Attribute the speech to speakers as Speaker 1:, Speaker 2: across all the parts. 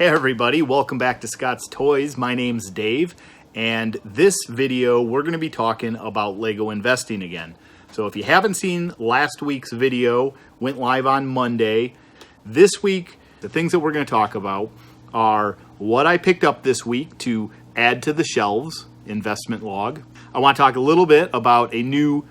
Speaker 1: Hey everybody, welcome back to Scott's Toys. My name's Dave, and this video we're going to be talking about Lego investing again. So if you haven't seen last week's video, went live on Monday. This week, the things that we're going to talk about are what I picked up this week to add to the shelves, investment log. I want to talk a little bit about a new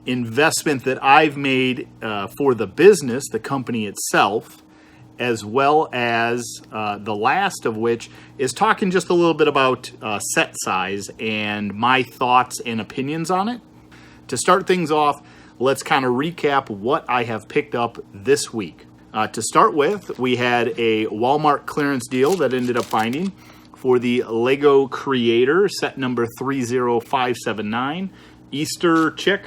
Speaker 1: investment that I've made for the business, the company itself, as well as the last of which is talking just a little bit about set size and my thoughts and opinions on it. To start things off, let's kind of recap what I have picked up this week. To start with, we had a Walmart clearance deal that I ended up finding for the Lego Creator set number 30579, Easter Chick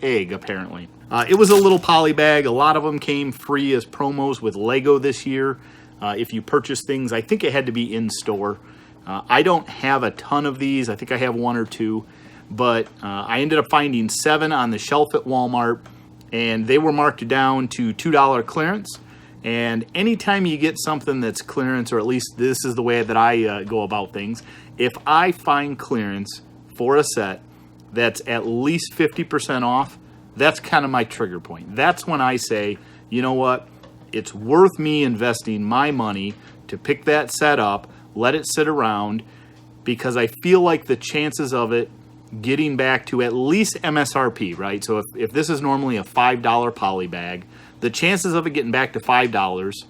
Speaker 1: Egg, apparently. It was a little poly bag. A lot of them came free as promos with Lego this year. If you purchase things, I think it had to be in store. I don't have a ton of these. I think I have one or two, but I ended up finding 7 on the shelf at Walmart, and they were marked down to $2 clearance. And anytime you get something that's clearance, or at least this is the way that I go about things, if I find clearance for a set that's at least 50% off, that's kind of my trigger point. That's when I say, you know what, it's worth me investing my money to pick that set up, let it sit around, because I feel like the chances of it getting back to at least MSRP, right? So if this is normally a $5 poly bag, the chances of it getting back to $5,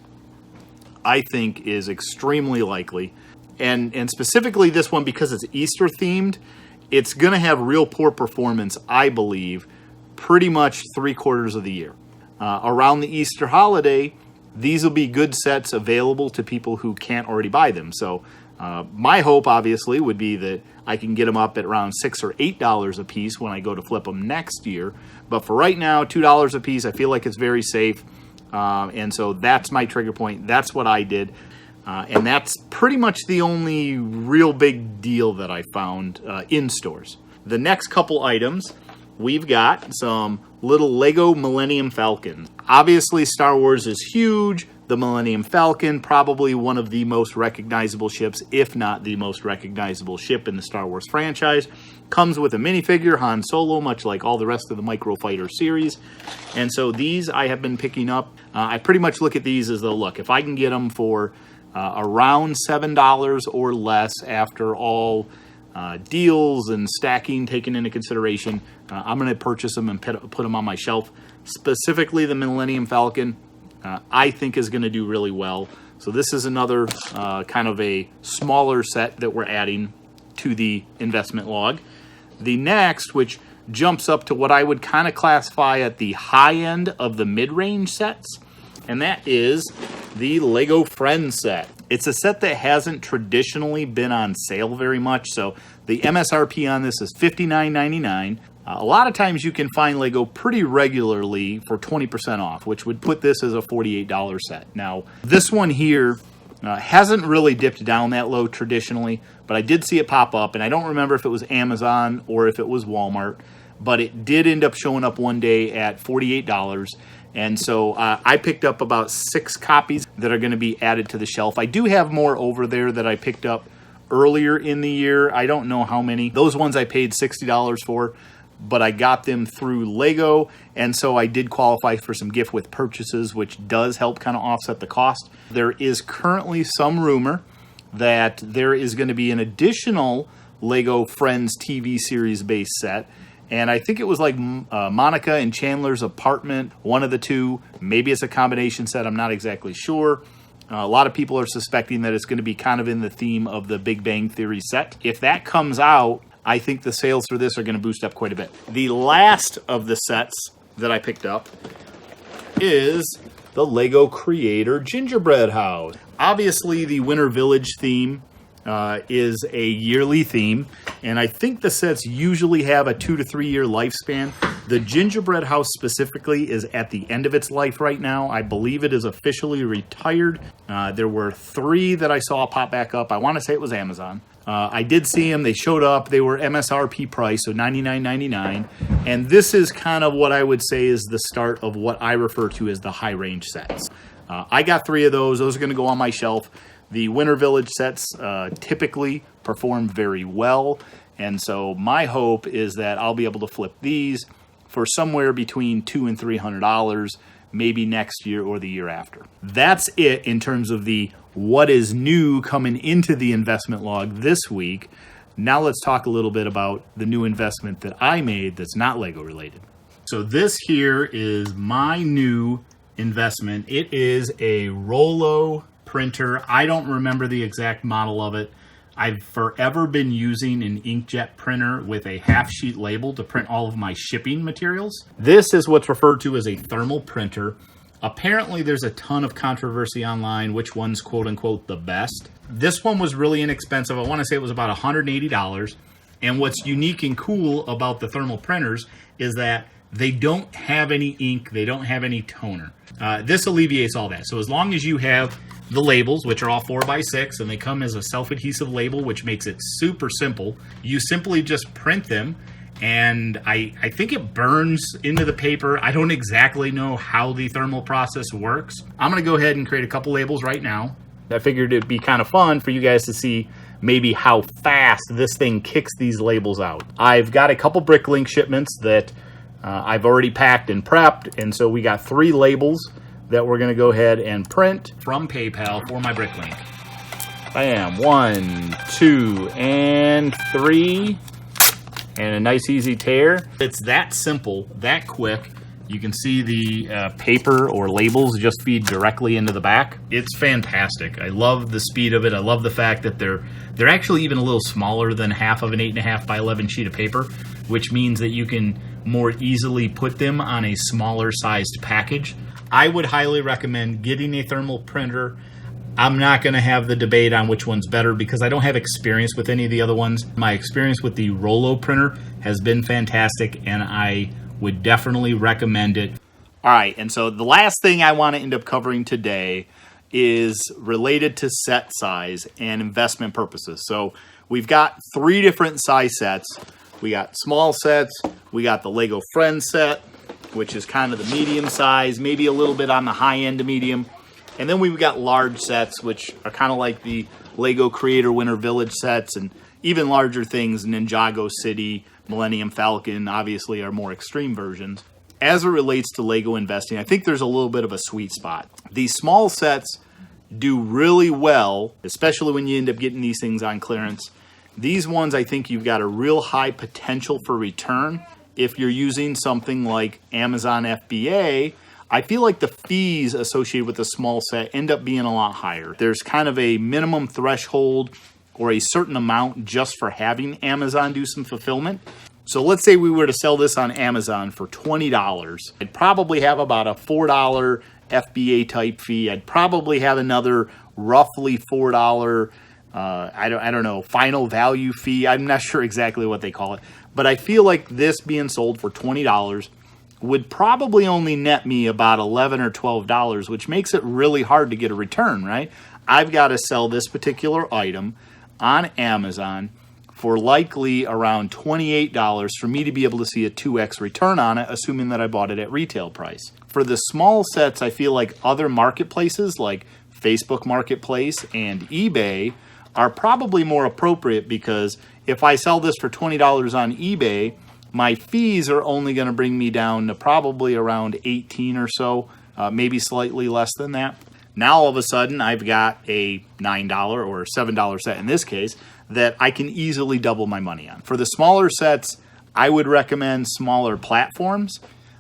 Speaker 1: I think, is extremely likely. And specifically this one, because it's Easter themed, it's going to have real poor performance, I believe, pretty much 3/4 of the year. Around the Easter holiday, these will be good sets available to people who can't already buy them. So my hope, obviously, would be that I can get them up at around $6 or $8 a piece when I go to flip them next year. But for right now, $2 a piece, I feel like it's very safe. And so that's my trigger point. That's what I did. And that's pretty much the only real big deal that I found in stores. The next couple items, we've got some little Lego Millennium Falcon. Obviously, Star Wars is huge. The Millennium Falcon, probably one of the most recognizable ships, if not the most recognizable ship in the Star Wars franchise. Comes with a minifigure, Han Solo, much like all the rest of the Microfighter series. And so these I have been picking up. I pretty much look at these as though, look, if I can get them for around $7 or less after all deals and stacking taken into consideration, I'm going to purchase them and put them on my shelf. Specifically, the Millennium Falcon, I think is going to do really well. So this is another kind of a smaller set that we're adding to the investment log. The next, which jumps up to what I would kind of classify at the high end of the mid-range sets, and that is the Lego Friends set. It's a set that hasn't traditionally been on sale very much, so the MSRP on this is $59.99. A lot of times you can find Lego pretty regularly for 20% off, which would put this as a $48 set. Now, this one here hasn't really dipped down that low traditionally, but I did see it pop up, and I don't remember if it was Amazon or if it was Walmart, but it did end up showing up one day at $48. And so I picked up about 6 copies that are going to be added to the shelf. I do have more over there that I picked up earlier in the year. I don't know how many. Those ones I paid $60 for, but I got them through Lego, and so I did qualify for some gift with purchases, which does help kind of offset the cost. There is currently some rumor that there is going to be an additional Lego Friends TV series base set. And I think it was like Monica and Chandler's apartment, one of the two. Maybe it's a combination set. I'm not exactly sure. A lot of people are suspecting that it's going to be kind of in the theme of the Big Bang Theory set. If that comes out, I think the sales for this are going to boost up quite a bit. The last of the sets that I picked up is the Lego Creator Gingerbread House. Obviously, the Winter Village theme is a yearly theme, and I think the sets usually have a 2 to 3 year lifespan. The Gingerbread House specifically is at the end of its life right now. I believe it is officially retired. There were 3 that I saw pop back up. I want to say it was Amazon. I did see them. They showed up. They were MSRP price, so $99.99. And this is kind of what I would say is the start of what I refer to as the high range sets. I got 3 of those. Those are going to go on my shelf. The Winter Village sets typically perform very well, and so my hope is that I'll be able to flip these for somewhere between $200 and $300, maybe next year or the year after. That's it in terms of the what is new coming into the investment log this week. Now let's talk a little bit about the new investment that I made that's not Lego related. So this here is my new investment. It is a Rollo printer. I don't remember the exact model of it. I've forever been using an inkjet printer with a half sheet label to print all of my shipping materials. This is what's referred to as a thermal printer. Apparently there's a ton of controversy online which one's quote unquote the best. This one was really inexpensive. I want to say it was about $180. And what's unique and cool about the thermal printers is that they don't have any ink, they don't have any toner. This alleviates all that. So as long as you have the labels, which are all 4x6, and they come as a self-adhesive label, which makes it super simple, you simply just print them, and I think it burns into the paper. I don't exactly know how the thermal process works. I'm gonna go ahead and create a couple labels right now. I figured it'd be kind of fun for you guys to see maybe how fast this thing kicks these labels out. I've got a couple Bricklink shipments that I've already packed and prepped, and so we got 3 labels that we're going to go ahead and print from PayPal for my Bricklink. Bam, 1, 2, and 3, and a nice easy tear. It's that simple, that quick. You can see the paper or labels just feed directly into the back. It's fantastic. I love the speed of it. I love the fact that they're actually even a little smaller than half of an 8.5 by 11 sheet of paper, which means that you can more easily put them on a smaller sized package. I would highly recommend getting a thermal printer. I'm not going to have the debate on which one's better because I don't have experience with any of the other ones. My experience with the Rollo printer has been fantastic, and I would definitely recommend it. All right, and so the last thing I want to end up covering today is related to set size and investment purposes. So we've got 3 different size sets. We got small sets, we got the Lego Friends set, which is kind of the medium size, maybe a little bit on the high end of medium. And then we've got large sets, which are kind of like the Lego Creator Winter Village sets, and even larger things, Ninjago City, Millennium Falcon, obviously are more extreme versions. As it relates to Lego investing, I think there's a little bit of a sweet spot. These small sets do really well, especially when you end up getting these things on clearance. These ones, I think you've got a real high potential for return. If you're using something like Amazon FBA, I feel like the fees associated with the small set end up being a lot higher. There's kind of a minimum threshold or a certain amount just for having Amazon do some fulfillment. So let's say we were to sell this on Amazon for $20. I'd probably have about a $4 FBA type fee. I'd probably have another roughly $4 I don't know, final value fee. I'm not sure exactly what they call it, but I feel like this being sold for $20 would probably only net me about $11 or $12, which makes it really hard to get a return, right? I've got to sell this particular item on Amazon for likely around $28 for me to be able to see a 2x return on it, assuming that I bought it at retail price. For the small sets, I feel like other marketplaces like Facebook Marketplace and eBay are probably more appropriate, because if I sell this for $20 on eBay, my fees are only going to bring me down to probably around 18 or so, maybe slightly less than that. Now all of a sudden I've got a $9 or $7 set in this case that I can easily double my money on. For the smaller sets, I would recommend smaller platforms.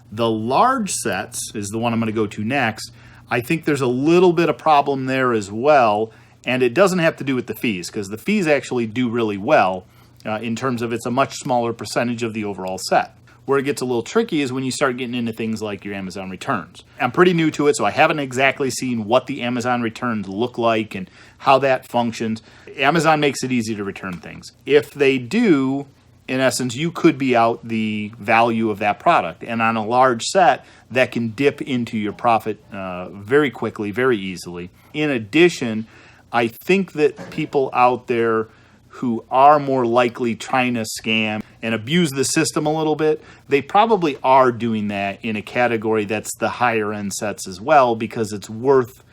Speaker 1: The large sets is the one I'm going to go to next. I think there's a little bit of problem there as well. And it doesn't have to do with the fees, because the fees actually do really well in terms of it's a much smaller percentage of the overall set. Where it gets a little tricky is when you start getting into things like your Amazon returns. I'm pretty new to it, so I haven't exactly seen what the Amazon returns look like and how that functions. Amazon makes it easy to return things. If they do, in essence, you could be out the value of that product. And on a large set, that can dip into your profit very quickly, very easily. In addition, I think that people out there who are more likely trying to scam and abuse the system a little bit, they probably are doing that in a category that's the higher end sets as well, because it's worth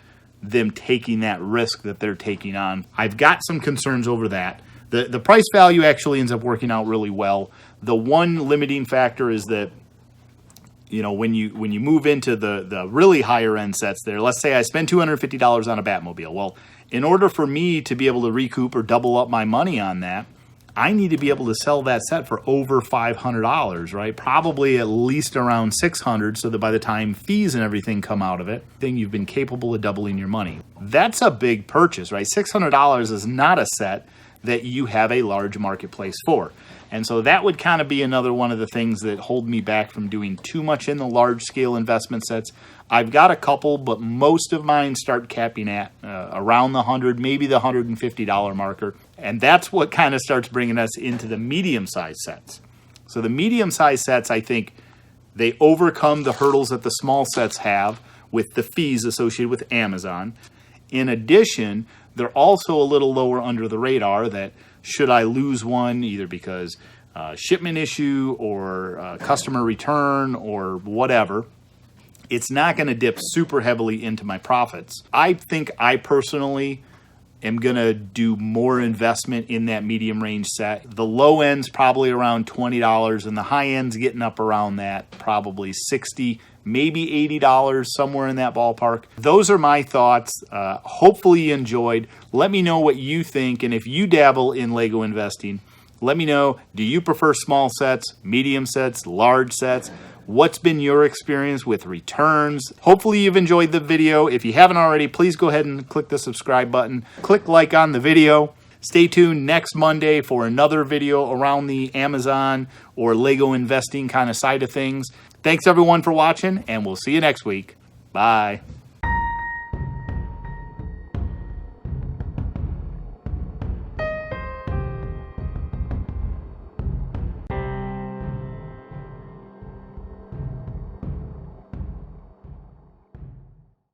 Speaker 1: them taking that risk that they're taking on. I've got some concerns over that. The price value actually ends up working out really well. The one limiting factor is that, you know, when you move into the really higher end sets there, let's say I spend $250 on a Batmobile. Well, in order for me to be able to recoup or double up my money on that, I need to be able to sell that set for over $500, right? Probably at least around $600, so that by the time fees and everything come out of it, then you've been capable of doubling your money. That's a big purchase, right? $600 is not a set that you have a large marketplace for. And so that would kind of be another one of the things that hold me back from doing too much in the large scale investment sets. I've got a couple, but most of mine start capping at around the $100, maybe the $150 marker. And that's what kind of starts bringing us into the medium-sized sets. So the medium-sized sets, I think, they overcome the hurdles that the small sets have with the fees associated with Amazon. In addition, they're also a little lower under the radar, that should I lose one, either because shipment issue or customer return or whatever, it's not going to dip super heavily into my profits. I think I personally am going to do more investment in that medium range set. The low end's probably around $20 and the high end's getting up around that, probably $60, maybe $80, somewhere in that ballpark. Those are my thoughts. Hopefully you enjoyed. Let me know what you think, and if you dabble in Lego investing, let me know. Do you prefer small sets, medium sets, large sets? What's been your experience with returns? Hopefully you've enjoyed the video. If you haven't already, please go ahead and click the subscribe button. Click like on the video. Stay tuned next Monday for another video around the Amazon or Lego investing kind of side of things. Thanks everyone for watching, and we'll see you next week. Bye.